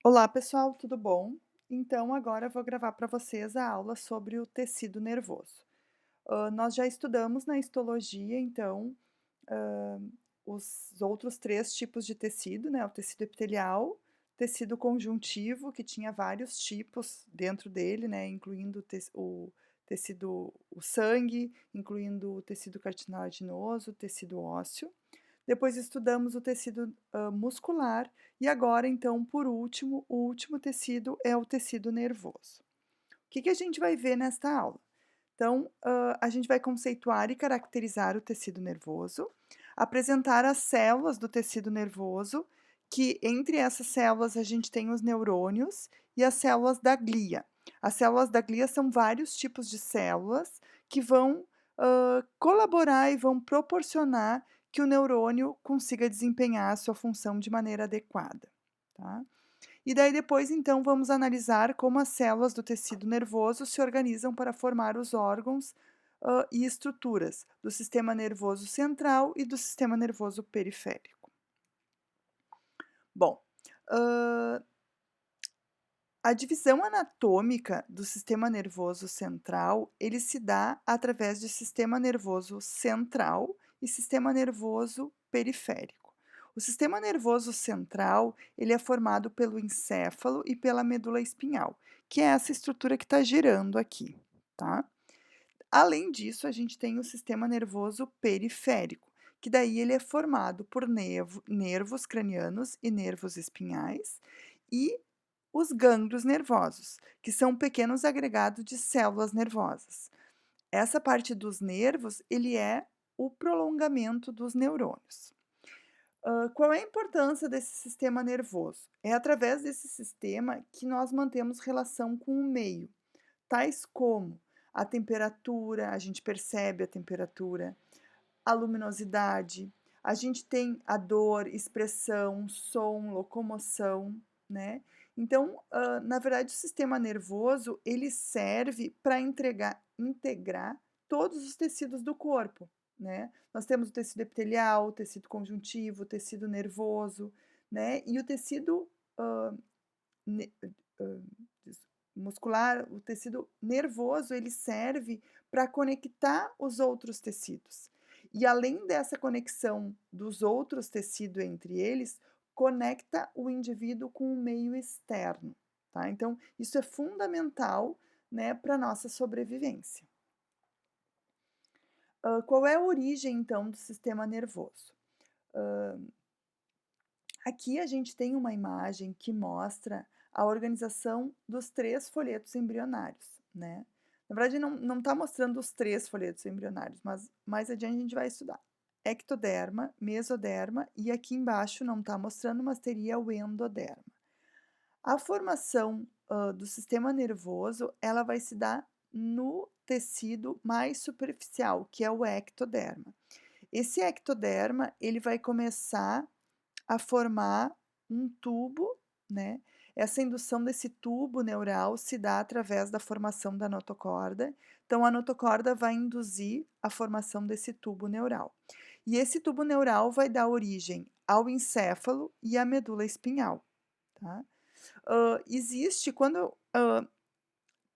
Olá pessoal, tudo bom? Então agora eu vou gravar para vocês a aula sobre o tecido nervoso. Nós já estudamos na histologia, então, hã, os outros 3 tipos de tecido, né, o tecido epitelial, tecido conjuntivo, que tinha vários tipos dentro dele, né, incluindo o sangue, incluindo o tecido cartilaginoso, o tecido ósseo. Depois estudamos o tecido, muscular e agora então, por último, o último tecido é o tecido nervoso. O que que a gente vai ver nesta aula? Então, a gente vai conceituar e caracterizar o tecido nervoso, apresentar as células do tecido nervoso, que entre essas células a gente tem os neurônios e as células da glia. As células da glia são vários tipos de células que vão, colaborar e vão proporcionar que o neurônio consiga desempenhar a sua função de maneira adequada, tá? E daí depois, então, vamos analisar como as células do tecido nervoso se organizam para formar os órgãos, e estruturas do sistema nervoso central e do sistema nervoso periférico. Bom, hã, a divisão anatômica do sistema nervoso central, ele se dá através de sistema nervoso central e sistema nervoso periférico. O sistema nervoso central, ele é formado pelo encéfalo e pela medula espinhal, que é essa estrutura que está girando aqui, tá? Além disso, a gente tem o sistema nervoso periférico, que daí ele é formado por nervos cranianos e nervos espinhais e os gânglios nervosos, que são pequenos agregados de células nervosas. Essa parte dos nervos, ele é o prolongamento dos neurônios. Qual é a importância desse sistema nervoso? É através desse sistema que nós mantemos relação com o meio, tais como a temperatura, a gente percebe a temperatura, a luminosidade, a gente tem a dor, expressão, som, locomoção, né. Então, na verdade, o sistema nervoso, ele serve para integrar todos os tecidos do corpo, né. Nós temos o tecido epitelial, o tecido conjuntivo, o tecido nervoso, né, e o tecido, hã, ne hã, muscular, o tecido nervoso, ele serve para conectar os outros tecidos. E além dessa conexão dos outros tecidos entre eles, conecta o indivíduo com o meio externo, tá? Então, isso é fundamental, né, para nossa sobrevivência. Qual é a origem, então, do sistema nervoso? Hã, Aqui a gente tem uma imagem que mostra a organização dos 3 folhetos embrionários, né. Na verdade não está mostrando os 3 folhetos embrionários, mas mais adiante a gente vai estudar. Ectoderma, mesoderma e aqui embaixo não está mostrando, mas teria o endoderma. A formação, do sistema nervoso, ela vai se dar no tecido mais superficial, que é o ectoderma. Esse ectoderma, ele vai começar a formar um tubo, né. Essa indução desse tubo neural se dá através da formação da notocorda. Então a notocorda vai induzir a formação desse tubo neural. E esse tubo neural vai dar origem ao encéfalo e à medula espinhal, tá. Existe quando,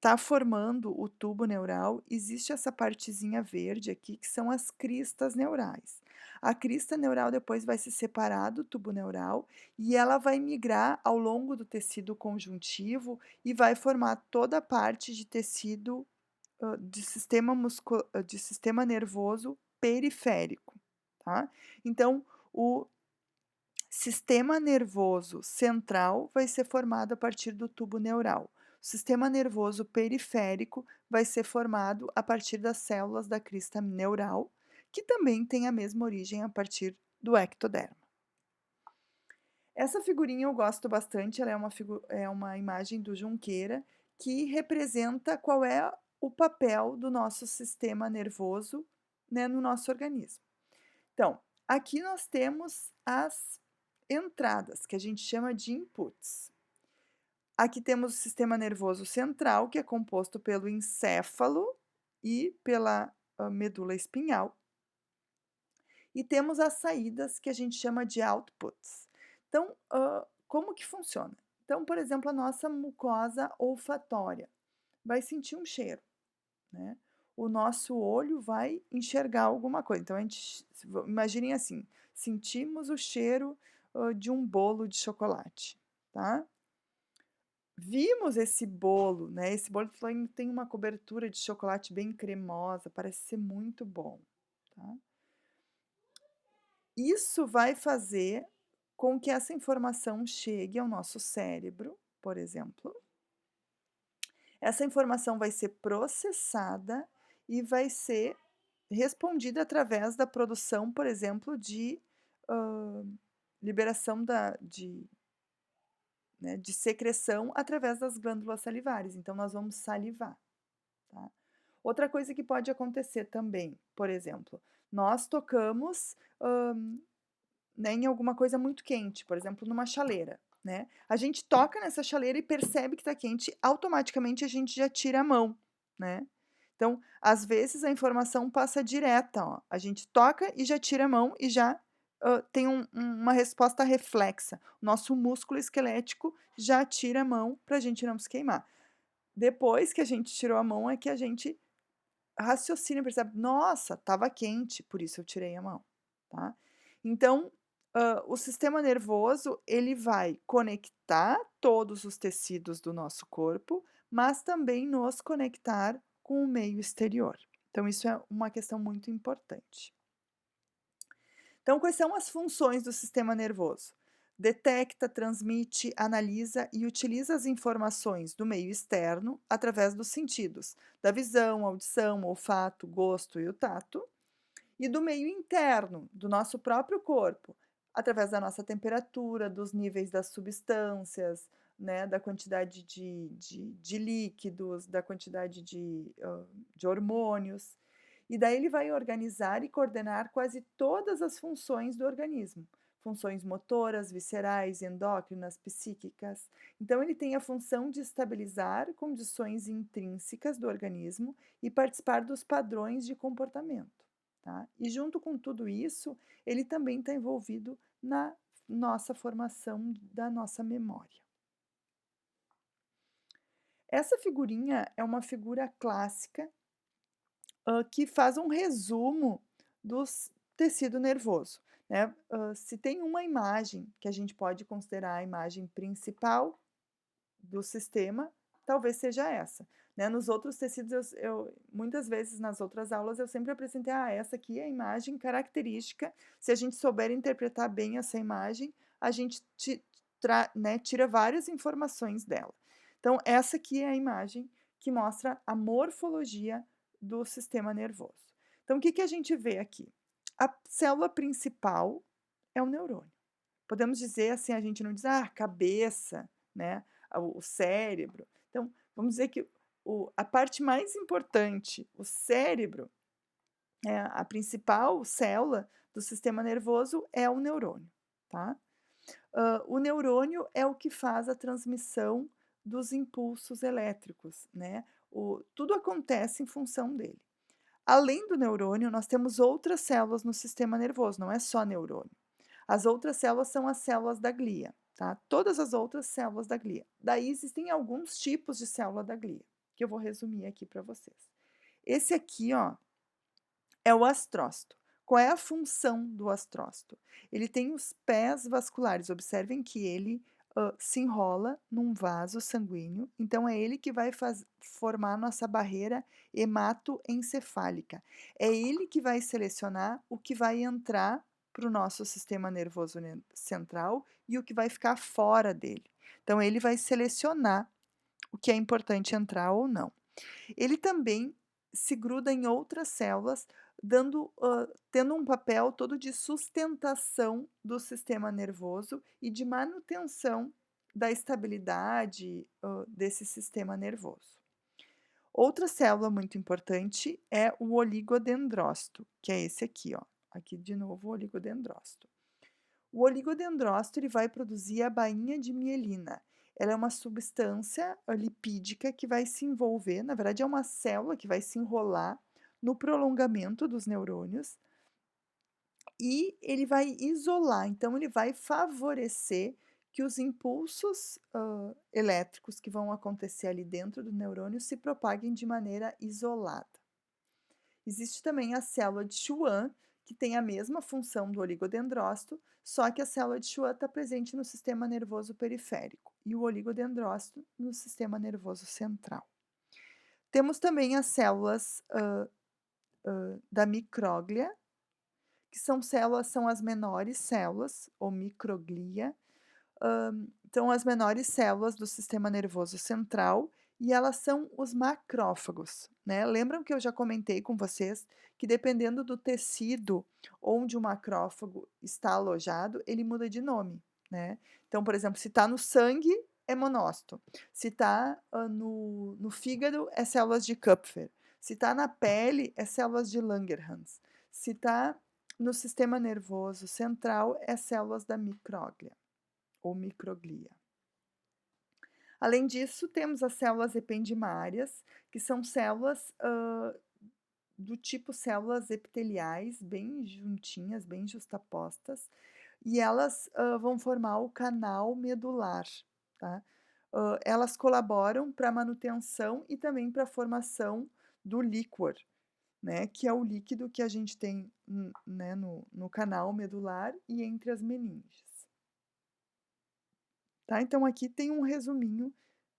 tá formando o tubo neural, existe essa partezinha verde aqui, que são as cristas neurais. A crista neural depois vai se separar do tubo neural e ela vai migrar ao longo do tecido conjuntivo e vai formar toda a parte de tecido, de sistema nervoso periférico, tá. Então, o sistema nervoso central vai ser formado a partir do tubo neural. O sistema nervoso periférico vai ser formado a partir das células da crista neural, que também tem a mesma origem a partir do ectoderma. Essa figurinha eu gosto bastante, ela é uma imagem do Junqueira, que representa qual é o papel do nosso sistema nervoso, né, no nosso organismo. Então, aqui nós temos as entradas, que a gente chama de inputs. Aqui temos o sistema nervoso central, que é composto pelo encéfalo e pela medula espinhal. E temos as saídas, que a gente chama de outputs. Então, como que funciona? Então, por exemplo, a nossa mucosa olfatória vai sentir um cheiro, né. O nosso olho vai enxergar alguma coisa. Então a gente imaginem assim, sentimos o cheiro, de um bolo de chocolate, tá. Vimos esse bolo, né, esse bolo tem uma cobertura de chocolate bem cremosa, parece ser muito bom, tá. Isso vai fazer com que essa informação chegue ao nosso cérebro, por exemplo. Essa informação vai ser processada e vai ser respondida através da produção, por exemplo, de, hã, liberação de secreção através das glândulas salivares, então nós vamos salivar, tá. Outra coisa que pode acontecer também, por exemplo, nós tocamos, né, em alguma coisa muito quente, por exemplo, numa chaleira, né. A gente toca nessa chaleira e percebe que está quente, automaticamente a gente já tira a mão, né. Então, às vezes a informação passa direta, ó, a gente toca e já tira a mão e já, tem uma resposta reflexa. O nosso músculo esquelético já tira a mão para a gente não se queimar. Depois que a gente tirou a mão é que a gente raciocina e percebe: "Nossa, estava quente, por isso eu tirei a mão", tá. Então, o sistema nervoso, ele vai conectar todos os tecidos do nosso corpo, mas também nos conectar com o meio exterior. Então isso é uma questão muito importante. Então, quais são as funções do sistema nervoso? Detecta, transmite, analisa e utiliza as informações do meio externo através dos sentidos, da visão, audição, olfato, gosto e o tato, e do meio interno, do nosso próprio corpo, através da nossa temperatura, dos níveis das substâncias, né, da quantidade de líquidos, da quantidade de hormônios. E daí ele vai organizar e coordenar quase todas as funções do organismo. Funções motoras, viscerais, endócrinas, psíquicas. Então, ele tem a função de estabilizar condições intrínsecas do organismo e participar dos padrões de comportamento. Tá? E junto com tudo isso, ele também está envolvido na nossa formação da nossa memória. Essa figurinha é uma figura clássica, que faz um resumo do tecido nervoso, né. Se tem uma imagem que a gente pode considerar a imagem principal do sistema, talvez seja essa, né. Nos outros tecidos eu muitas vezes nas outras aulas eu sempre apresentei: "Ah, essa aqui é a imagem característica, se a gente souber interpretar bem essa imagem, a gente tira várias informações dela". Então essa aqui é a imagem que mostra a morfologia do sistema nervoso. Então o que que a gente vê aqui? A célula principal é o neurônio. Podemos dizer assim, a gente não diz: "Ah, cabeça", né, o cérebro. Então, vamos dizer que a parte mais importante, o cérebro, a principal célula do sistema nervoso é o neurônio, tá. O neurônio é o que faz a transmissão dos impulsos elétricos, né, tudo acontece em função dele. Além do neurônio, nós temos outras células no sistema nervoso, não é só neurônio. As outras células são as células da glia, tá? Todas as outras células da glia. Daí existem alguns tipos de célula da glia, que eu vou resumir aqui para vocês. Esse aqui, ó, é o astrócito. Qual é a função do astrócito? Ele tem os pés vasculares. Observem que ele se enrola num vaso sanguíneo. Então, é ele que vai formar nossa barreira hematoencefálica. É ele que vai selecionar o que vai entrar para o nosso sistema nervoso central e o que vai ficar fora dele. Então, ele vai selecionar o que é importante entrar ou não. Ele também se gruda em outras células, tendo um papel todo de sustentação do sistema nervoso e de manutenção da estabilidade, desse sistema nervoso. Outra célula muito importante é o oligodendrócito, que é esse aqui, ó. Aqui de novo o oligodendrócito. O oligodendrócito ele vai produzir a bainha de mielina. Ela é uma substância lipídica que vai se envolver, na verdade é uma célula que vai se enrolar no prolongamento dos neurônios e ele vai isolar, então ele vai favorecer que os impulsos, elétricos que vão acontecer ali dentro do neurônio se propaguem de maneira isolada. Existe também a célula de Schwann, que tem a mesma função do oligodendrócito, só que a célula de Schwann está presente no sistema nervoso periférico e o oligodendrócito no sistema nervoso central. Temos também as células da micróglia, que são as menores células, ou microglia, são as menores células do sistema nervoso central e elas são os macrófagos, né? Lembram que eu já comentei com vocês que dependendo do tecido onde o macrófago está alojado, ele muda de nome, né? Então, por exemplo, se está no sangue, é monócito. Se está no fígado, é células de Kupfer. Se está na pele, é células de Langerhans. Se está no sistema nervoso central, é células da micróglia ou microglia. Além disso, temos as células ependimárias, que são células do tipo células epiteliais, bem juntinhas, bem justapostas, e elas vão formar o canal medular, tá? Elas colaboram para a manutenção e também para a formação do líquor, né, que é o líquido que a gente tem né, no canal medular e entre as meninges. Tá? Então, aqui tem um resuminho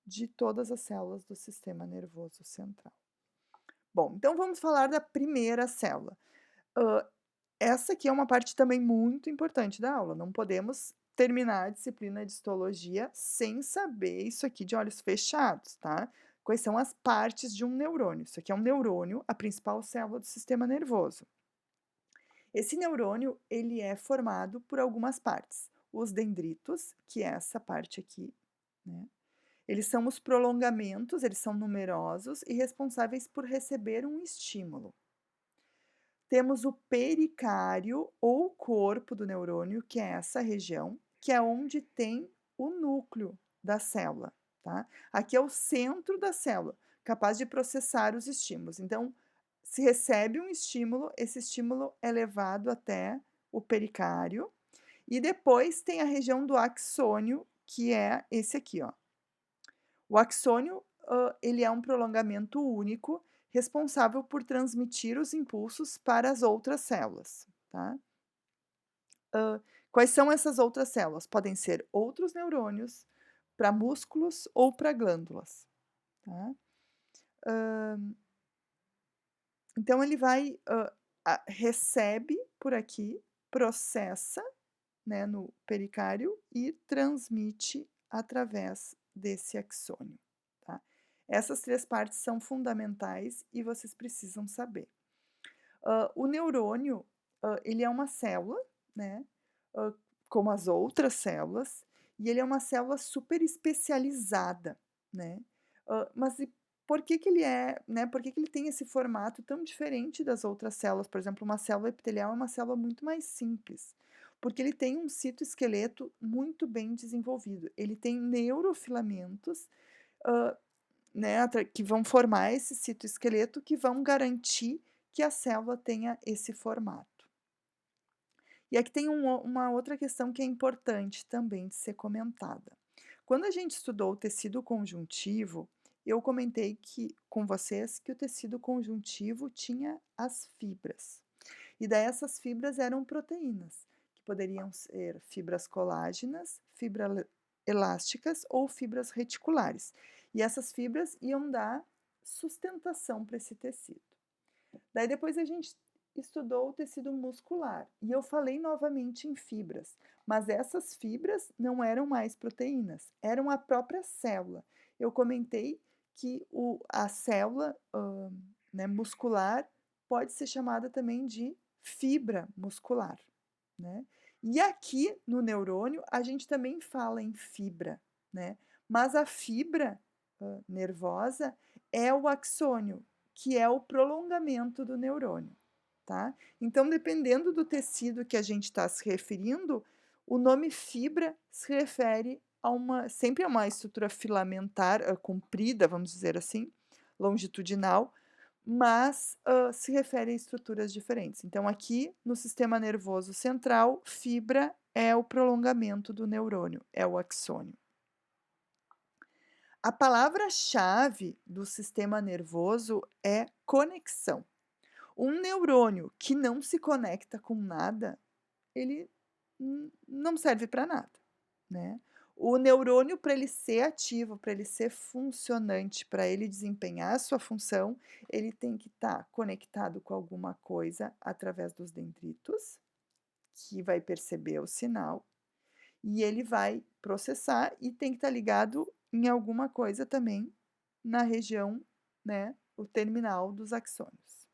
de todas as células do sistema nervoso central. Bom, então vamos falar da primeira célula. Essa aqui é uma parte também muito importante da aula. Não podemos terminar a disciplina de histologia sem saber isso aqui de olhos fechados, tá? Quais são as partes de um neurônio? Isso aqui é um neurônio, a principal célula do sistema nervoso. Esse neurônio, ele é formado por algumas partes. Os dendritos, que é essa parte aqui, né? Eles são os prolongamentos, eles são numerosos e responsáveis por receber um estímulo. Temos o pericário ou corpo do neurônio, que é essa região, que é onde tem o núcleo da célula, tá? Aqui é o centro da célula, capaz de processar os estímulos. Então, se recebe um estímulo, esse estímulo é levado até o pericário e depois tem a região do axônio, que é esse aqui, ó. O axônio, ele é um prolongamento único, responsável por transmitir os impulsos para as outras células, tá? Quais são essas outras células? Podem ser outros neurônios, para músculos ou para glândulas, tá? Então ele vai, recebe por aqui, processa, né, no pericárdio e transmite através desse axônio, tá? Essas 3 partes são fundamentais e vocês precisam saber. O neurônio, ele é uma célula, né, como as outras células, e ele é uma célula super especializada, né? Mas e por que que ele é, né, por que que ele tem esse formato tão diferente das outras células? Por exemplo, uma célula epitelial é uma célula muito mais simples, porque ele tem um citoesqueleto muito bem desenvolvido. Ele tem neurofilamentos, né, que vão formar esse citoesqueleto que vão garantir que a célula tenha esse formato. E aqui tem uma outra questão que é importante também de ser comentada. Quando a gente estudou o tecido conjuntivo, eu comentei com vocês que o tecido conjuntivo tinha as fibras. E daí essas fibras eram proteínas, que poderiam ser fibras colágenas, fibras elásticas ou fibras reticulares. E essas fibras iam dar sustentação para esse tecido. Daí depois a gente estudou o tecido muscular e eu falei novamente em fibras, mas essas fibras não eram mais proteínas, eram a própria célula. Eu comentei que a célula né, muscular pode ser chamada também de fibra muscular, né? E aqui no neurônio a gente também fala em fibra, né? Mas a fibra nervosa é o axônio, que é o prolongamento do neurônio, tá? Então, dependendo do tecido que a gente está se referindo, o nome fibra se refere sempre a uma estrutura filamentar comprida, vamos dizer assim, longitudinal, mas, se refere a estruturas diferentes. Então aqui, no sistema nervoso central, fibra é o prolongamento do neurônio, é o axônio. A palavra-chave do sistema nervoso é conexão. Um neurônio que não se conecta com nada, ele não serve para nada, né. O neurônio, para ele ser ativo, para ele ser funcionante, para ele desempenhar a sua função, ele tem que estar conectado com alguma coisa através dos dendritos, que vai perceber o sinal, e ele vai processar e tem que estar ligado em alguma coisa também na região, né, o terminal dos axônios.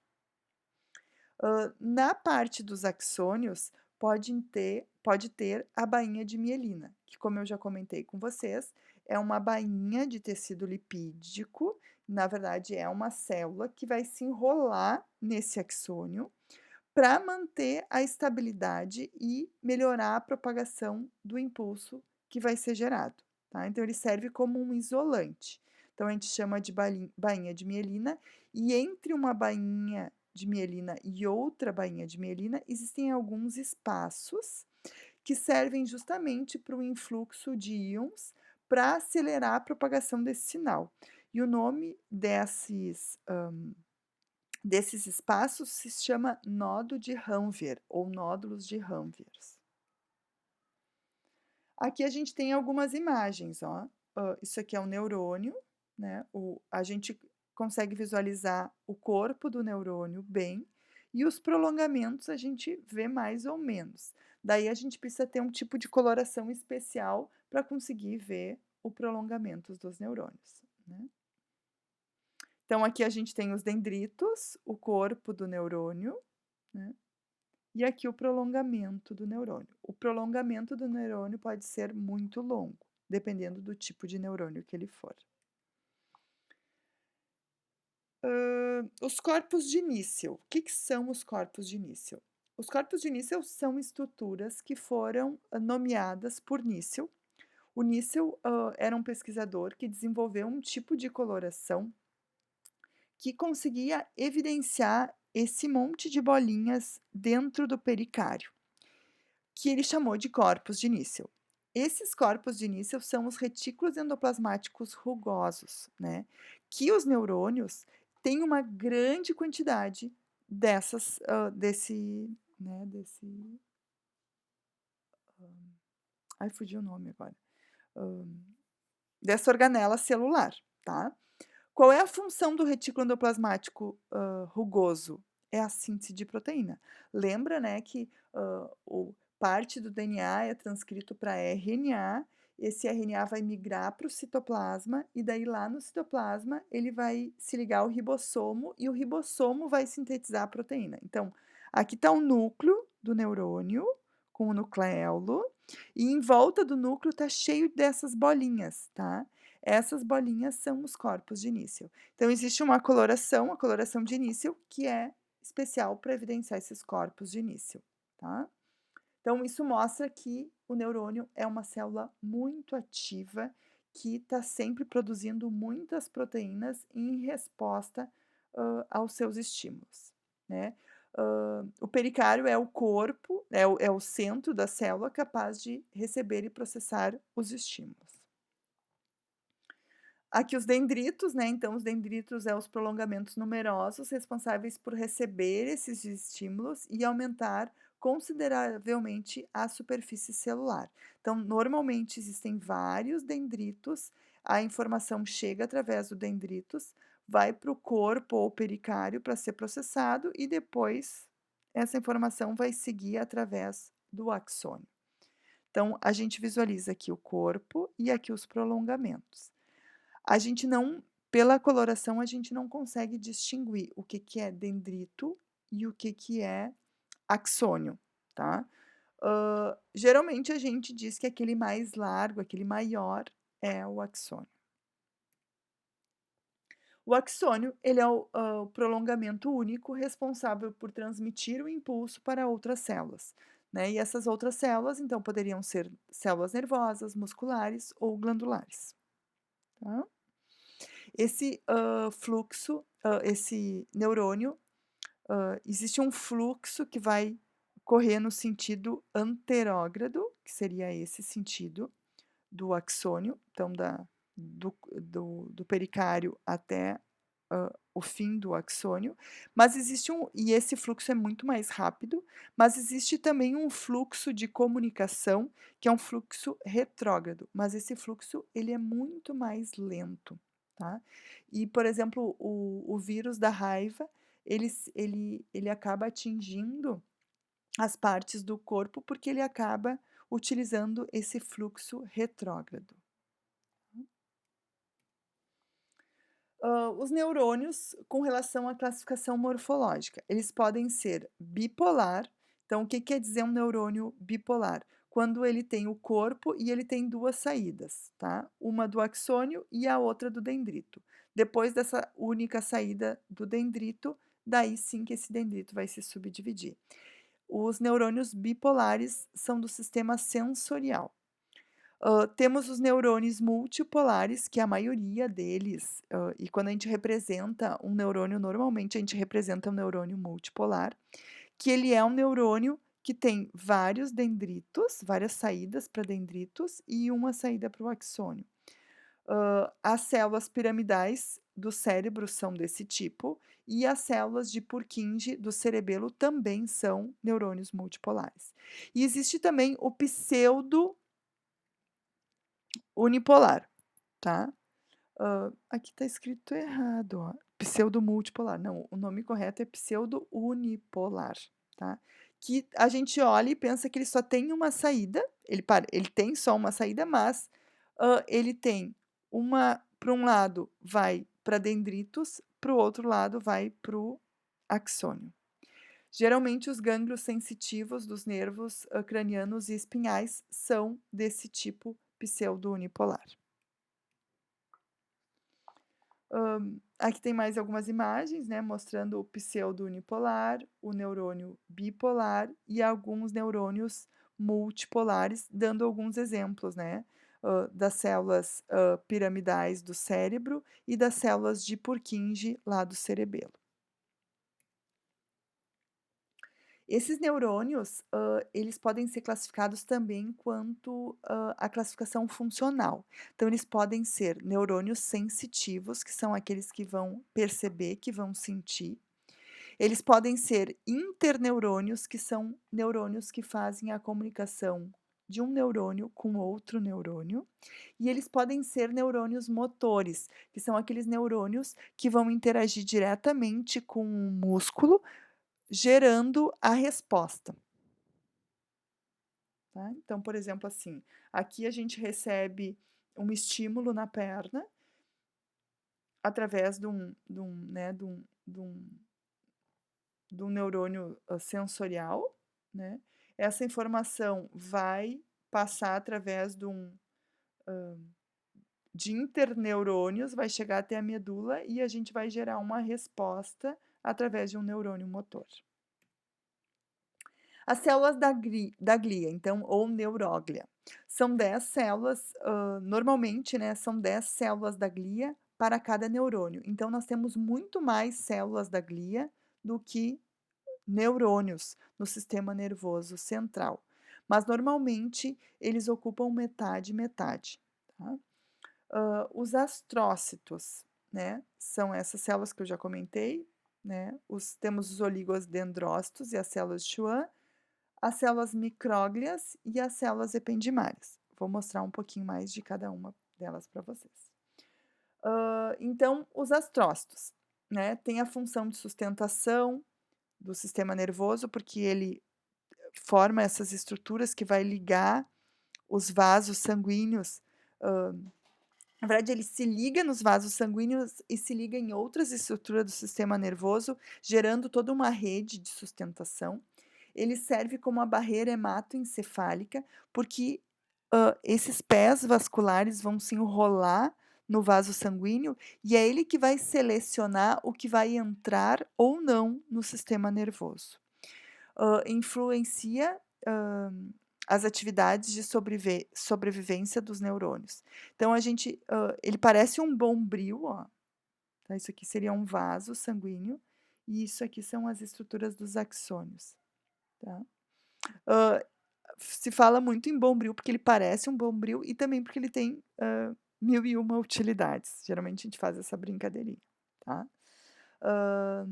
Na parte dos axônios, pode ter a bainha de mielina, que como eu já comentei com vocês, é uma bainha de tecido lipídico, na verdade é uma célula que vai se enrolar nesse axônio para manter a estabilidade e melhorar a propagação do impulso que vai ser gerado, tá. Então ele serve como um isolante. Então a gente chama de bainha de mielina, e entre uma bainha de mielina e outra bainha de mielina, existem alguns espaços que servem justamente para o influxo de íons para acelerar a propagação desse sinal. E o nome desses espaços se chama nodo de Ranvier ou nódulos de Ranvier. Aqui a gente tem algumas imagens, ó. Isso aqui é um neurônio, né, a gente consegue visualizar o corpo do neurônio bem, e os prolongamentos a gente vê mais ou menos. Daí a gente precisa ter um tipo de coloração especial para conseguir ver o prolongamento dos neurônios, né. Então aqui a gente tem os dendritos, o corpo do neurônio, né, e aqui o prolongamento do neurônio. O prolongamento do neurônio pode ser muito longo, dependendo do tipo de neurônio que ele for. Os corpos de Nissl. O que são os corpos de Nissl? Os corpos de Nissl são estruturas que foram nomeadas por Nissl. O Nissl era um pesquisador que desenvolveu um tipo de coloração que conseguia evidenciar esse monte de bolinhas dentro do pericárdio, que ele chamou de corpos de Nissl. Esses corpos de Nissl são os retículos endoplasmáticos rugosos, né, que os neurônios têm uma grande quantidade dessas, ai, fugiu o nome agora, hã, dessa organela celular, tá. Qual é a função do retículo endoplasmático, rugoso? É a síntese de proteína. Lembra, né, que, o parte do DNA é transcrito para RNA, esse RNA vai migrar para o citoplasma, e daí lá no citoplasma ele vai se ligar ao ribossomo, e o ribossomo vai sintetizar a proteína. Então, aqui está o núcleo do neurônio, com o nucleolo, e em volta do núcleo está cheio dessas bolinhas, tá. Essas bolinhas são os corpos de Nissl. Então existe uma coloração, a coloração de Nissl, que é especial para evidenciar esses corpos de Nissl, tá. Então isso mostra que o neurônio é uma célula muito ativa, que está sempre produzindo muitas proteínas em resposta, aos seus estímulos, né. O pericárdio é o corpo, é o centro da célula capaz de receber e processar os estímulos. Aqui os dendritos, né, então os dendritos é os prolongamentos numerosos responsáveis por receber esses estímulos e aumentar consideravelmente a superfície celular. Então, normalmente existem vários dendritos, a informação chega através do dendritos, vai para o corpo ou pericárdio para ser processado e depois essa informação vai seguir através do axônio. Então, a gente visualiza aqui o corpo e aqui os prolongamentos. A gente não Pela coloração, a gente não consegue distinguir o que que é dendrito e o que que é axônio, tá. Geralmente a gente diz que aquele mais largo, aquele maior, é o axônio. O axônio, ele é o prolongamento único responsável por transmitir o impulso para outras células, né, e essas outras células, então, poderiam ser células nervosas, musculares ou glandulares, tá. Esse, fluxo, esse neurônio, existe um fluxo que vai correr no sentido anterógrado, que seria esse sentido do axônio, então do pericárdio até, o fim do axônio, mas existe e esse fluxo é muito mais rápido, mas existe também um fluxo de comunicação, que é um fluxo retrógrado, mas esse fluxo ele é muito mais lento, tá. E, por exemplo, o vírus da raiva, ele acaba atingindo as partes do corpo, porque ele acaba utilizando esse fluxo retrógrado. Os neurônios com relação à classificação morfológica, eles podem ser bipolar. Então, o que quer dizer um neurônio bipolar? Quando ele tem o corpo e ele tem 2 saídas, tá? Uma do axônio e a outra do dendrito. Depois dessa única saída do dendrito, daí sim que esse dendrito vai se subdividir. Os neurônios bipolares são do sistema sensorial. Temos os neurônios multipolares, que a maioria deles, e quando a gente representa um neurônio, normalmente a gente representa um neurônio multipolar, que ele é um neurônio que tem vários dendritos, várias saídas para dendritos e uma saída para o axônio. As células piramidais do cérebro são desse tipo, e as células de Purkinje do cerebelo também são neurônios multipolares. E existe também o pseudo unipolar, tá? Aqui está escrito errado, ó, pseudo-multipolar. Não, o nome correto é pseudo-unipolar, tá? Que a gente olha e pensa que ele só tem uma saída, ele tem só uma saída, mas, ele tem para um lado vai para dendritos, para o outro lado vai para o axônio. Geralmente os gânglios sensitivos dos nervos, cranianos e espinhais são desse tipo pseudo-unipolar. Aqui tem mais algumas imagens, né, mostrando o pseudo-unipolar, o neurônio bipolar e alguns neurônios multipolares, dando alguns exemplos, né, das células, piramidais do cérebro e das células de Purkinje lá do cerebelo. Esses neurônios, eles podem ser classificados também quanto, a classificação funcional. Então eles podem ser neurônios sensitivos, que são aqueles que vão perceber, que vão sentir. Eles podem ser interneurônios, que são neurônios que fazem a comunicação de um neurônio com outro neurônio. E eles podem ser neurônios motores, que são aqueles neurônios que vão interagir diretamente com o músculo, gerando a resposta, tá. Então, por exemplo, assim, aqui a gente recebe um estímulo na perna, através né, de um neurônio, sensorial, né. Essa informação vai passar através de interneurônios, vai chegar até a medula e a gente vai gerar uma resposta através de um neurônio motor. As células da glia, então, ou neuróglia, são 10 células, normalmente, né, são 10 células da glia para cada neurônio. Então, nós temos muito mais células da glia do que neurônios no sistema nervoso central. Mas, normalmente, eles ocupam metade, metade, tá? Os astrócitos, né, são essas células que eu já comentei, né, temos os oligodendrócitos e as células de Schwann, as células micróglias e as células ependimárias. Vou mostrar um pouquinho mais de cada uma delas para vocês. Então, os astrócitos, né, tem a função de sustentação do sistema nervoso, porque ele forma essas estruturas que vai ligar os vasos sanguíneos. Na verdade, ele se liga nos vasos sanguíneos e se liga em outras estruturas do sistema nervoso, gerando toda uma rede de sustentação. Ele serve como a barreira hematoencefálica, porque, esses pés vasculares vão se enrolar no vaso sanguíneo e é ele que vai selecionar o que vai entrar ou não no sistema nervoso. Influencia, as atividades de sobrevivência dos neurônios. Então ele parece um bombril, ó, tá? Isso aqui seria um vaso sanguíneo, e isso aqui são as estruturas dos axônios, tá? Hã, se fala muito em bombril, porque ele parece um bombril e também porque ele tem, 1001 utilidades. Geralmente a gente faz essa brincadeirinha, tá? Hã,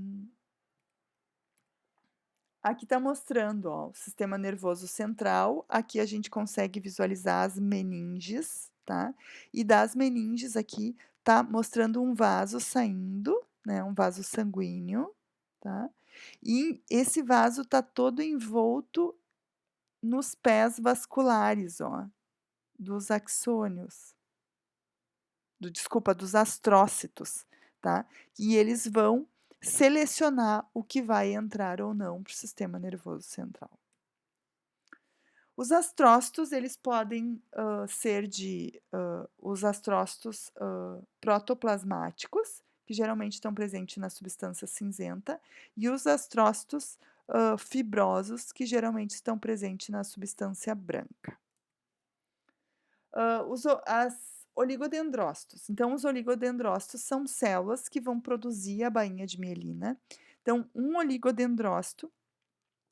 aqui está mostrando, ó, o sistema nervoso central, aqui a gente consegue visualizar as meninges, tá? E das meninges aqui tá mostrando um vaso saindo, né, um vaso sanguíneo, tá? E esse vaso tá todo envolto nos pés vasculares, ó, dos axônios, desculpa, dos astrócitos, tá? E eles vão selecionar o que vai entrar ou não para o sistema nervoso central. Os astrócitos, eles podem ser os astrócitos protoplasmáticos, que geralmente estão presentes na substância cinzenta, e os astrócitos fibrosos, que geralmente estão presentes na substância branca. As oligodendrócitos. Então, os oligodendrócitos são células que vão produzir a bainha de mielina. Então, um oligodendrócito,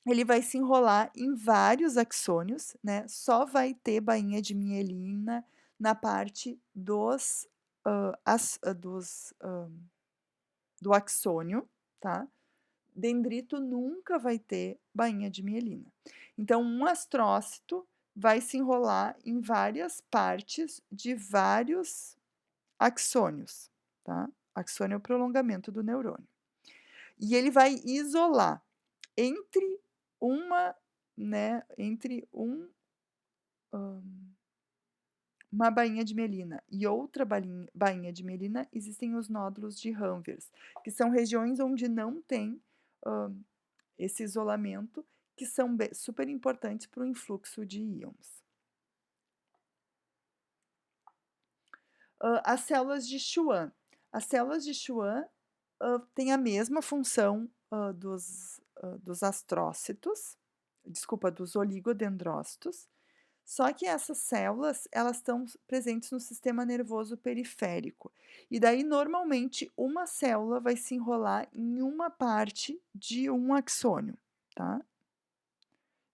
ele vai se enrolar em vários axônios, né? Só vai ter bainha de mielina na parte do axônio, tá? Dendrito nunca vai ter bainha de mielina. Então, um astrócito vai se enrolar em várias partes de vários axônios, tá? Axônio é o prolongamento do neurônio. E ele vai isolar entre uma, né, entre uma bainha de mielina e outra bainha de mielina, existem os nódulos de Ranviers, que são regiões onde não tem esse isolamento, que são super importantes para o influxo de íons. As células de Schwann. As células de Schwann têm a mesma função dos astrócitos, desculpa, dos oligodendrócitos, só que essas células, elas estão presentes no sistema nervoso periférico. E daí, normalmente, uma célula vai se enrolar em uma parte de um axônio, tá?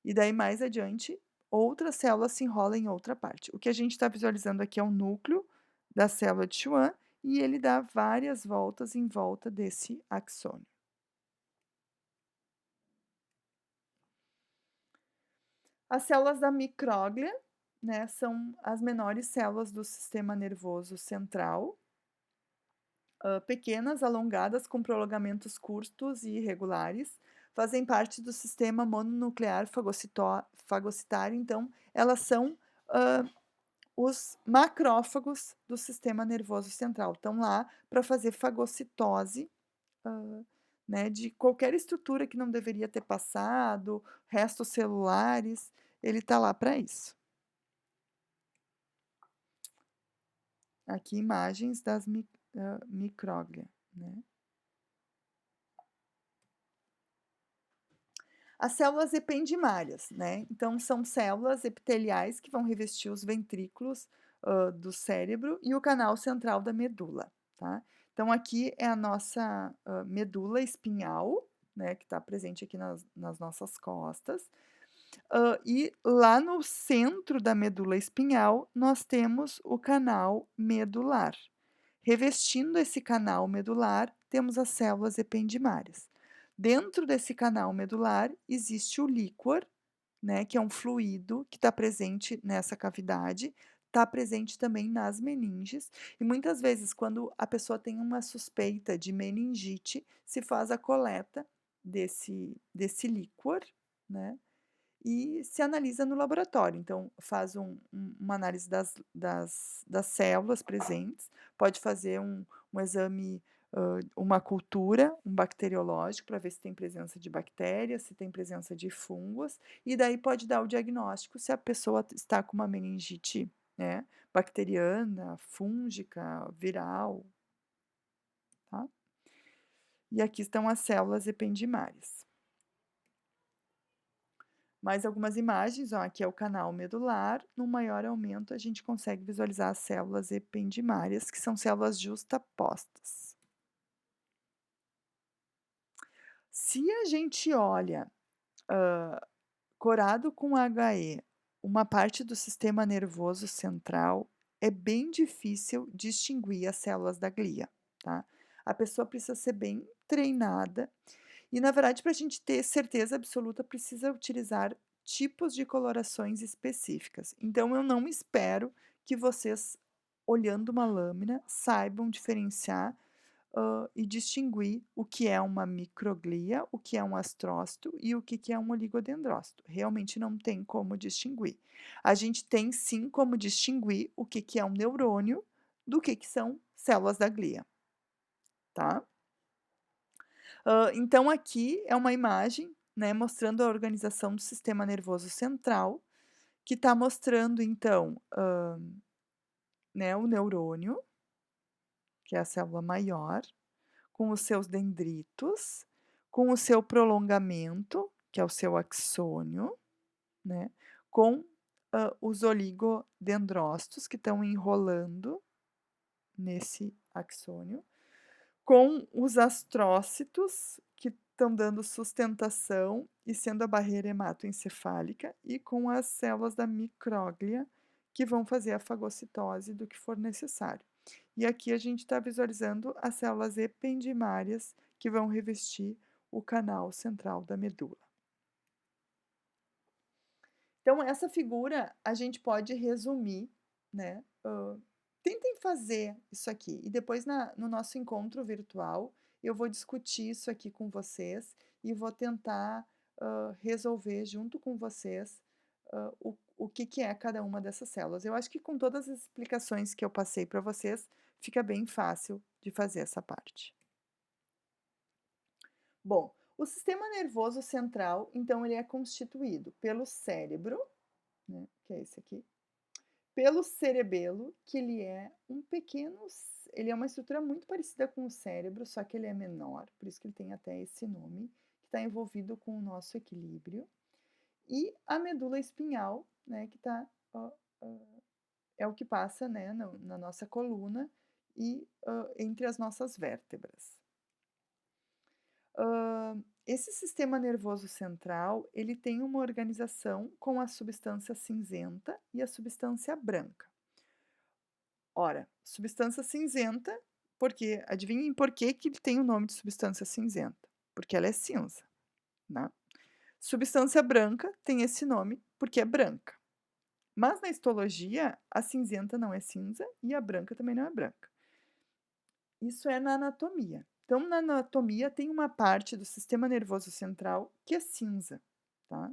E daí, mais adiante, outra célula se enrola em outra parte. O que a gente está visualizando aqui é o núcleo da célula de Schwann e ele dá várias voltas em volta desse axônio. As células da micróglia, né, são as menores células do sistema nervoso central, pequenas, alongadas, com prolongamentos curtos e irregulares, fazem parte do sistema mononuclear fagocitário, então elas são os macrófagos do sistema nervoso central. Estão lá para fazer fagocitose, né, de qualquer estrutura que não deveria ter passado, restos celulares, ele está lá para isso. Aqui imagens das micróglia, né? As células ependimárias, né? Então, são células epiteliais que vão revestir os ventrículos do cérebro e o canal central da medula, tá? Então, aqui é a nossa medula espinhal, né? Que está presente aqui nas nossas costas. E lá no centro da medula espinhal, nós temos o canal medular. Revestindo esse canal medular, temos as células ependimárias. Dentro desse canal medular existe o líquor, né, que é um fluido que está presente nessa cavidade, está presente também nas meninges, e muitas vezes, quando a pessoa tem uma suspeita de meningite, se faz a coleta desse líquor, né, e se analisa no laboratório. Então, faz uma análise das células presentes, pode fazer um exame, uma cultura, um bacteriológico, para ver se tem presença de bactérias, se tem presença de fungos, e daí pode dar o diagnóstico se a pessoa está com uma meningite, né, bacteriana, fúngica, viral, tá? E aqui estão as células ependimárias. Mais algumas imagens, ó, aqui é o canal medular. No maior aumento, a gente consegue visualizar as células ependimárias, que são células justapostas. Se a gente olha, corado com HE, uma parte do sistema nervoso central, é bem difícil distinguir as células da glia, tá. A pessoa precisa ser bem treinada e, na verdade, para a gente ter certeza absoluta, precisa utilizar tipos de colorações específicas. Então eu não espero que vocês, olhando uma lâmina, saibam diferenciar e distinguir o que é uma microglia, o que é um astrócito e o que é um oligodendrócito. Realmente não tem como distinguir. A gente tem sim como distinguir o que é um neurônio do que são células da glia, tá? Então aqui é uma imagem, né, mostrando a organização do sistema nervoso central, que está mostrando então, né, o neurônio, que é a célula maior, com os seus dendritos, com o seu prolongamento, que é o seu axônio, né, com, os oligodendrócitos que estão enrolando nesse axônio, com os astrócitos que estão dando sustentação e sendo a barreira hematoencefálica, e com as células da micróglia que vão fazer a fagocitose do que for necessário. E aqui a gente está visualizando as células ependimárias que vão revestir o canal central da medula. Então, essa figura a gente pode resumir, né? Tentem fazer isso aqui e depois no nosso encontro virtual eu vou discutir isso aqui com vocês e vou tentar resolver junto com vocês o que é cada uma dessas células. Eu acho que com todas as explicações que eu passei para vocês, fica bem fácil de fazer essa parte. Bom, o sistema nervoso central, então, ele é constituído pelo cérebro, né, que é esse aqui, pelo cerebelo, que ele é um pequeno, ele é uma estrutura muito parecida com o cérebro, só que ele é menor, por isso que ele tem até esse nome, que está envolvido com o nosso equilíbrio, e a medula espinhal, né, que está, é o que passa, né, na nossa coluna e entre as nossas vértebras. Esse sistema nervoso central, ele tem uma organização com a substância cinzenta e a substância branca. Ora, substância cinzenta, porque adivinhem por que ele tem o nome de substância cinzenta? Porque ela é cinza, né? Substância branca tem esse nome porque é branca. Mas na histologia, a cinzenta não é cinza e a branca também não é branca. Isso é na anatomia. Então, na anatomia, tem uma parte do sistema nervoso central que é cinza, tá?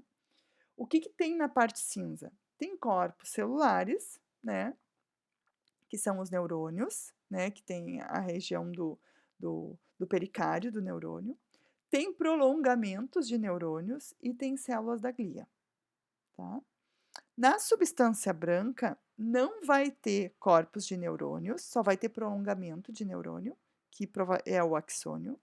O que tem na parte cinza? Tem corpos celulares, né? Que são os neurônios, né? Que tem a região do pericárdio do neurônio. Tem prolongamentos de neurônios e tem células da glia, tá? Na substância branca, não vai ter corpos de neurônios, só vai ter prolongamento de neurônio, que é o axônio.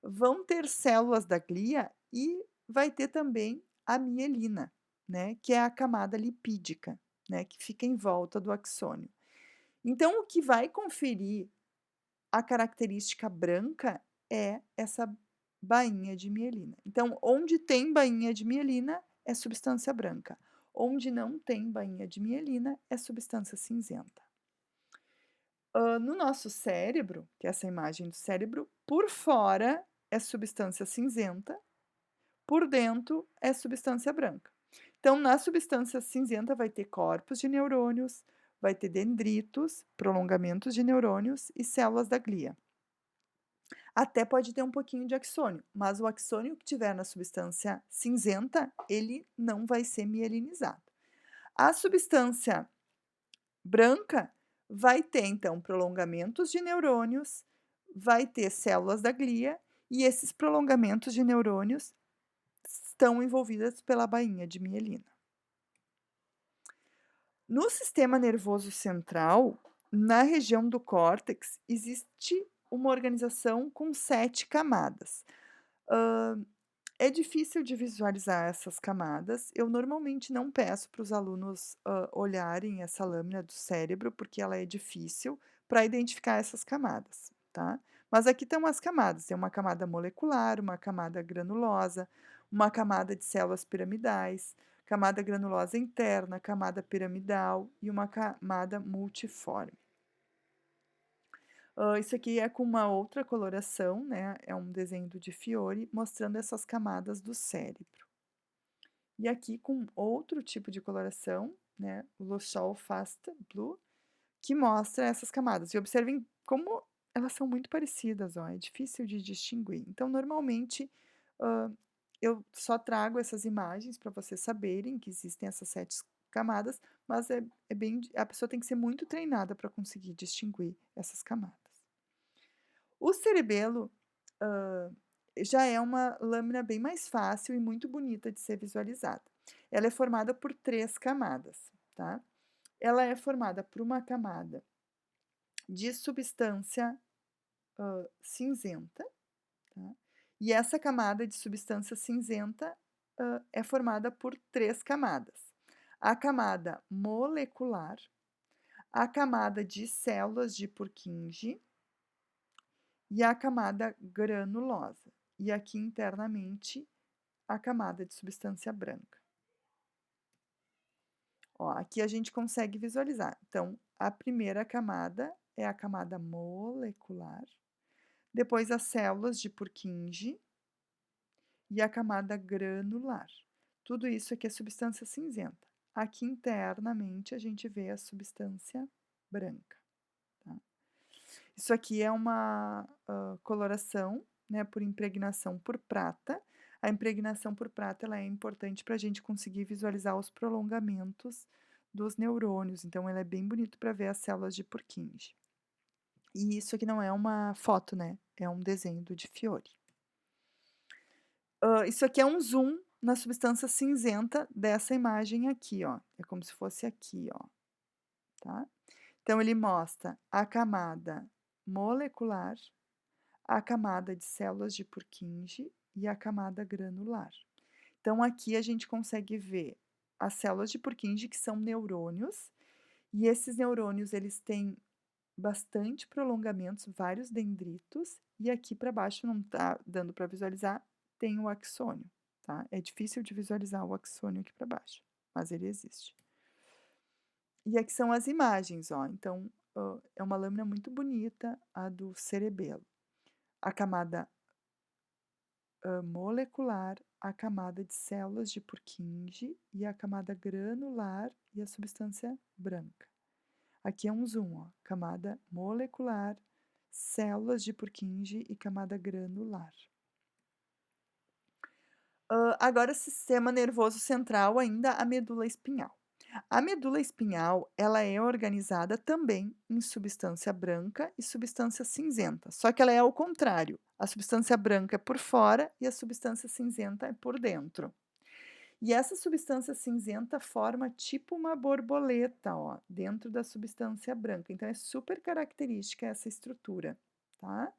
Vão ter células da glia e vai ter também a mielina, né, que é a camada lipídica, né, que fica em volta do axônio. Então, o que vai conferir a característica branca é essa bainha de mielina. Então, onde tem bainha de mielina é substância branca. Onde não tem bainha de mielina é substância cinzenta. No nosso cérebro, que é essa imagem do cérebro, por fora é substância cinzenta, por dentro é substância branca. Então, na substância cinzenta vai ter corpos de neurônios, vai ter dendritos, prolongamentos de neurônios e células da glia. Até pode ter um pouquinho de axônio, mas o axônio que tiver na substância cinzenta, ele não vai ser mielinizado. A substância branca vai ter, então, prolongamentos de neurônios, vai ter células da glia, e esses prolongamentos de neurônios estão envolvidos pela bainha de mielina. No sistema nervoso central, na região do córtex, existe uma organização com 7 camadas. É difícil de visualizar essas camadas. Eu normalmente não peço para os alunos olharem essa lâmina do cérebro, porque ela é difícil para identificar essas camadas, tá? Mas aqui estão as camadas, tem uma camada molecular, uma camada granulosa, uma camada de células piramidais, camada granulosa interna, camada piramidal e uma camada multiforme. Isso aqui é com uma outra coloração, né, é um desenho do Di Fiore, mostrando essas camadas do cérebro. E aqui com outro tipo de coloração, né, o Luschol Fast Blue, que mostra essas camadas. E observem como elas são muito parecidas, ó, é difícil de distinguir. Então, normalmente, hã, eu só trago essas imagens para vocês saberem que existem essas 7 camadas, mas é bem a pessoa tem que ser muito treinada para conseguir distinguir essas camadas. O cerebelo, hã, já é uma lâmina bem mais fácil e muito bonita de ser visualizada. Ela é formada por 3 camadas, tá. Ela é formada por uma camada de substância, cinzenta, tá, e essa camada de substância cinzenta, é formada por 3 camadas. A camada molecular, a camada de células de Purkinje e a camada granulosa. E aqui internamente, a camada de substância branca. Ó, aqui a gente consegue visualizar. Então, a primeira camada é a camada molecular, depois as células de Purkinje e a camada granular. Tudo isso aqui é substância cinzenta. Aqui internamente a gente vê a substância branca, tá. Isso aqui é uma, coloração, né, por impregnação por prata. A impregnação por prata, ela é importante para a gente conseguir visualizar os prolongamentos dos neurônios, então ela é bem bonito para ver as células de Purkinje. E isso aqui não é uma foto, né, é um desenho do Di Fiore. Isso aqui é um zoom na substância cinzenta dessa imagem aqui, ó, é como se fosse aqui, ó, tá. Então ele mostra a camada molecular, a camada de células de Purkinje e a camada granular. Então aqui a gente consegue ver as células de Purkinje, que são neurônios, e esses neurônios eles têm bastante prolongamentos, vários dendritos, e aqui para baixo não está dando para visualizar, tem o axônio, tá? É difícil de visualizar o axônio aqui para baixo, mas ele existe. E aqui são as imagens, ó, então, é uma lâmina muito bonita, a do cerebelo. A camada, molecular, a camada de células de Purkinje e a camada granular e a substância branca. Aqui é um zoom, ó, camada molecular, células de Purkinje e camada granular. Agora sistema nervoso central, ainda a medula espinhal. A medula espinhal, ela é organizada também em substância branca e substância cinzenta, só que ela é ao contrário, a substância branca é por fora e a substância cinzenta é por dentro. E essa substância cinzenta forma tipo uma borboleta, ó, dentro da substância branca, então é super característica essa estrutura, tá.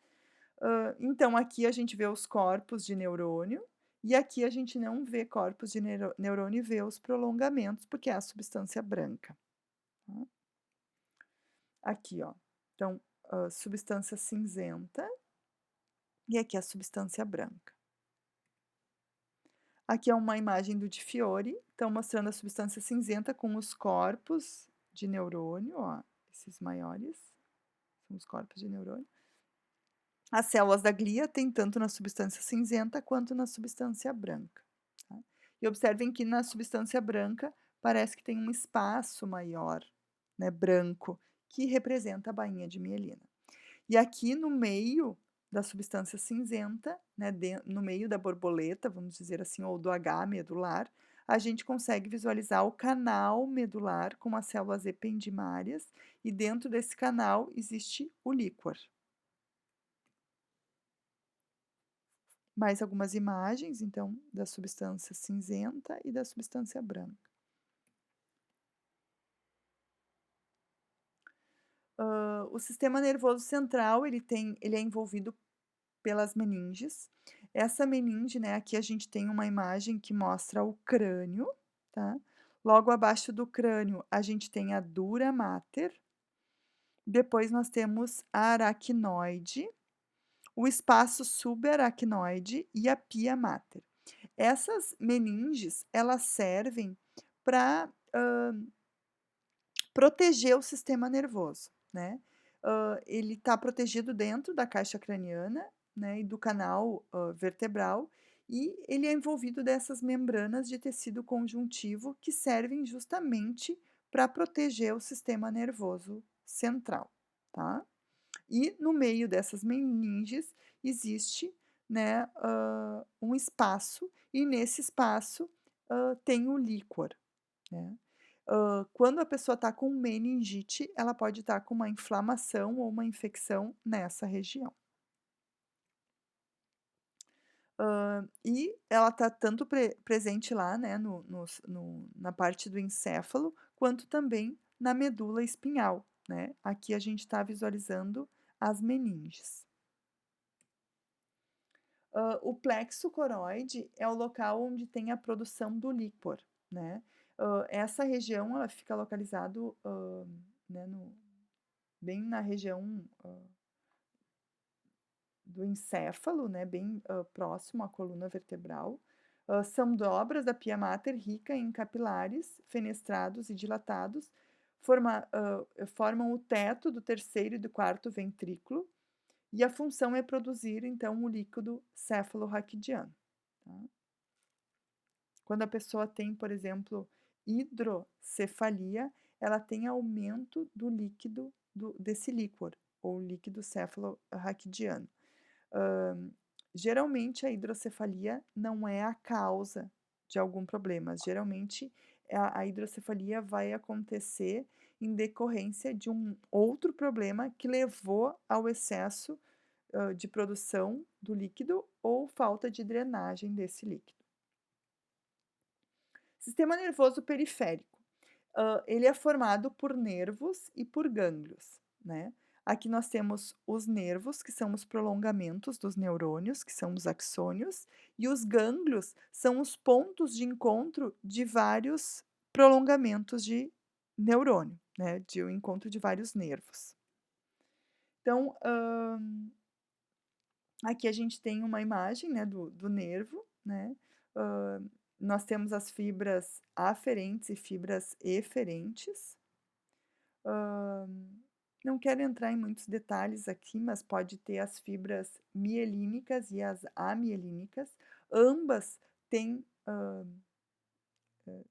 Então aqui a gente vê os corpos de neurônio, e aqui a gente não vê corpos de neurônio e vê os prolongamentos, porque é a substância branca, tá. Aqui, ó, então, substância cinzenta, e aqui a substância branca. Aqui é uma imagem do Di Fiore, então mostrando a substância cinzenta com os corpos de neurônio, ó, esses maiores, são os corpos de neurônio. As células da glia tem tanto na substância cinzenta quanto na substância branca, tá. E observem que na substância branca parece que tem um espaço maior, né, branco, que representa a bainha de mielina. E aqui no meio da substância cinzenta, né, no meio da borboleta, vamos dizer assim, ou do H medular, a gente consegue visualizar o canal medular com as células ependimárias, e dentro desse canal existe o líquor. Mais algumas imagens, então, da substância cinzenta e da substância branca. O sistema nervoso central, ele é envolvido pelas meninges. Essa meninge, né, aqui a gente tem uma imagem que mostra o crânio, tá. Logo abaixo do crânio, a gente tem a dura mater, depois nós temos a aracnoide, o espaço subaracnoide e a pia mater. Essas meninges, elas servem para proteger o sistema nervoso, né. Ele está protegido dentro da caixa craniana, né, e do canal, vertebral, e ele é envolvido dessas membranas de tecido conjuntivo que servem justamente para proteger o sistema nervoso central, tá. E no meio dessas meninges existe, né, um espaço, e nesse espaço, tem o líquor, né. Quando a pessoa está com meningite, ela pode estar com uma inflamação ou uma infecção nessa região. E ela está tanto presente lá, né, na parte do encéfalo, quanto também na medula espinhal, né. Aqui a gente está visualizando as meninges. O plexo coroide é o local onde tem a produção do líquor, né. Essa região ela fica localizado, né, bem na região, do encéfalo, né, bem, próximo à coluna vertebral. São dobras da pia mater rica em capilares fenestrados e dilatados, formam o teto do terceiro e do quarto ventrículo, e a função é produzir, então, o líquido cefalorraquidiano, tá. Quando a pessoa tem, por exemplo, hidrocefalia, ela tem aumento do líquido desse líquor, ou líquido cefalorraquidiano. Hã, Geralmente a hidrocefalia não é a causa de algum problema, geralmente a hidrocefalia vai acontecer em decorrência de um outro problema que levou ao excesso, de produção do líquido ou falta de drenagem desse líquido. Sistema nervoso periférico. Ele é formado por nervos e por gânglios, né. Aqui nós temos os nervos, que são os prolongamentos dos neurônios, que são os axônios, e os gânglios são os pontos de encontro de vários prolongamentos de neurônio, né, de um encontro de vários nervos. Então, aqui a gente tem uma imagem, né, do nervo, né. Hã, Nós temos as fibras aferentes e fibras eferentes. Hã, não quero entrar em muitos detalhes aqui, mas pode ter as fibras mielínicas e as amielínicas. Ambas têm,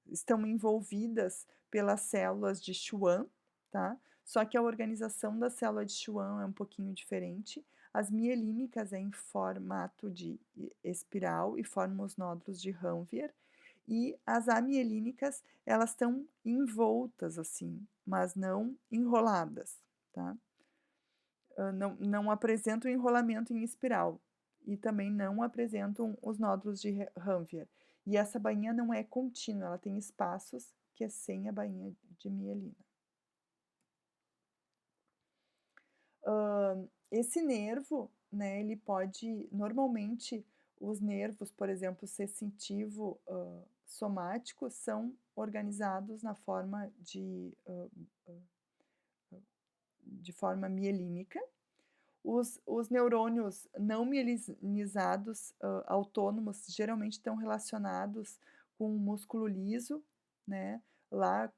estão envolvidas pelas células de Schwann, tá? Só que a organização da célula de Schwann é um pouquinho diferente. As mielínicas é em formato de espiral e formam os nódulos de Ranvier, e as amielínicas, elas estão envoltas assim, mas não enroladas, tá? Não apresentam enrolamento em espiral e também não apresentam os nódulos de Ranvier. E essa bainha não é contínua, ela tem espaços que é sem a bainha de mielina. Esse nervo, né, ele pode normalmente os nervos, por exemplo, sensitivo, somático, são organizados na forma de forma mielínica. Os neurônios não mielinizados, autônomos, geralmente estão relacionados com o músculo liso, né, lá,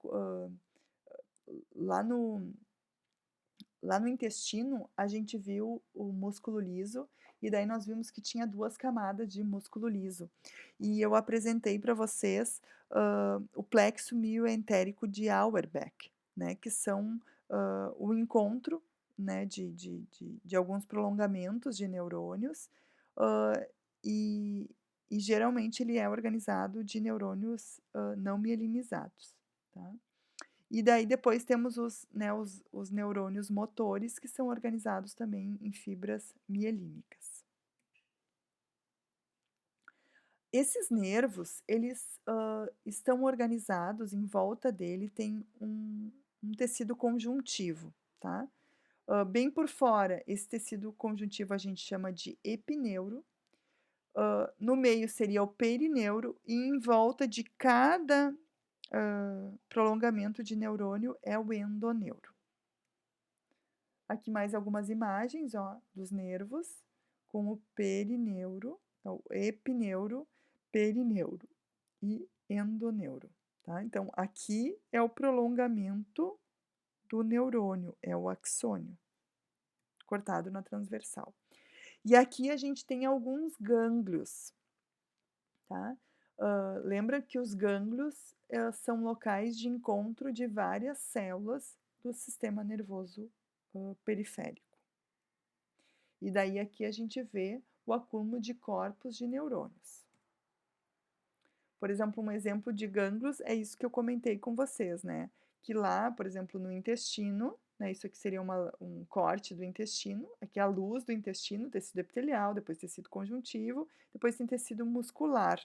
lá no lá no intestino, a gente viu o músculo liso, e daí nós vimos que tinha 2 camadas de músculo liso. E eu apresentei para vocês, o plexo mioentérico de Auerbach, né, que são, o encontro, né, de alguns prolongamentos de neurônios, hã, e geralmente ele é organizado de neurônios, não mielinizados, tá. E daí depois temos os neurônios motores, que são organizados também em fibras mielínicas. Esses nervos, eles, estão organizados, em volta dele tem um tecido conjuntivo, tá. Bem por fora, esse tecido conjuntivo a gente chama de epineuro, no meio seria o perineuro, e em volta de cada, prolongamento de neurônio é o endoneuro. Aqui mais algumas imagens, ó, dos nervos, com o perineuro, então, epineuro, perineuro e endoneuro, tá? Então, aqui é o prolongamento do neurônio, é o axônio, cortado na transversal. E aqui a gente tem alguns gânglios, tá? Lembra que os gânglios são locais de encontro de várias células do sistema nervoso periférico. E daí aqui a gente vê o acúmulo de corpos de neurônios. Por exemplo, um exemplo de gânglios é isso que eu comentei com vocês, né? Que lá, por exemplo, no intestino, né, isso aqui seria um corte do intestino, aqui é a luz do intestino, tecido epitelial, depois tecido conjuntivo, depois tem tecido muscular.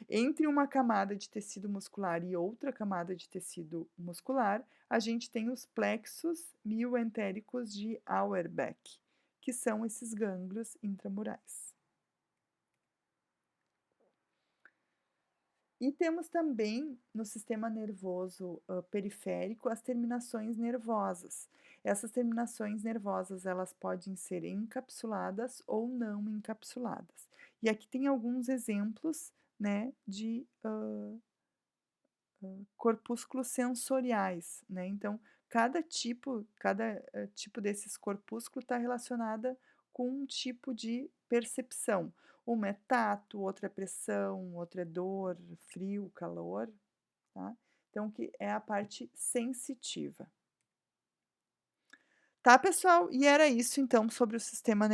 Entre uma camada de tecido muscular e outra camada de tecido muscular, a gente tem os plexos mioentéricos de Auerbach, que são esses gânglios intramurais. E temos também no sistema nervoso periférico as terminações nervosas. Essas terminações nervosas elas podem ser encapsuladas ou não encapsuladas. E aqui tem alguns exemplos, né, de corpúsculos sensoriais, né? Então, cada tipo desses corpúsculos está relacionada com um tipo de percepção. Uma é tato, outra é pressão, outra é dor, frio, calor, tá? Então, que é a parte sensitiva. Tá, pessoal? E era isso, então, sobre o sistema nervoso.